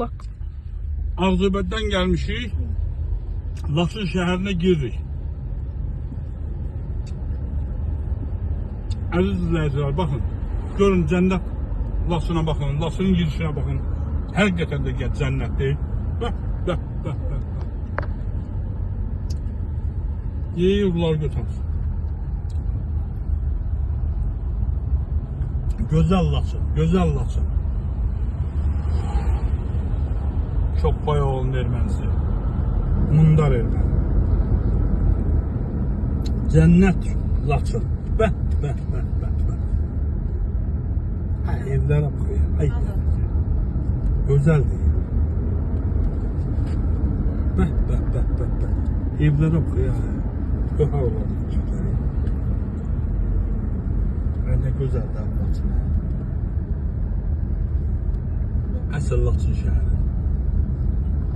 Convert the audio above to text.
Bak, Ağcabədidən gəlmişik. Laçın şəhərinə giririk. Əziz izləyicilər, baxın. Görün, cənnət Laçına baxın, Laçının girişinə baxın. Həqiqətən də cənnətdir. Bax. Yeyirlər götürsün. Gözəl Laçın. Çox bayağı olun ermənisi. Mundar erməni. Cənnət Laçın. Bəh. Evlərə baxıyor. Gözəldir. Bəh. Evlərə baxıyor. Göha olardı küçükləri. Nə gözəldir Laçın. Əsl Laçın şəhəri.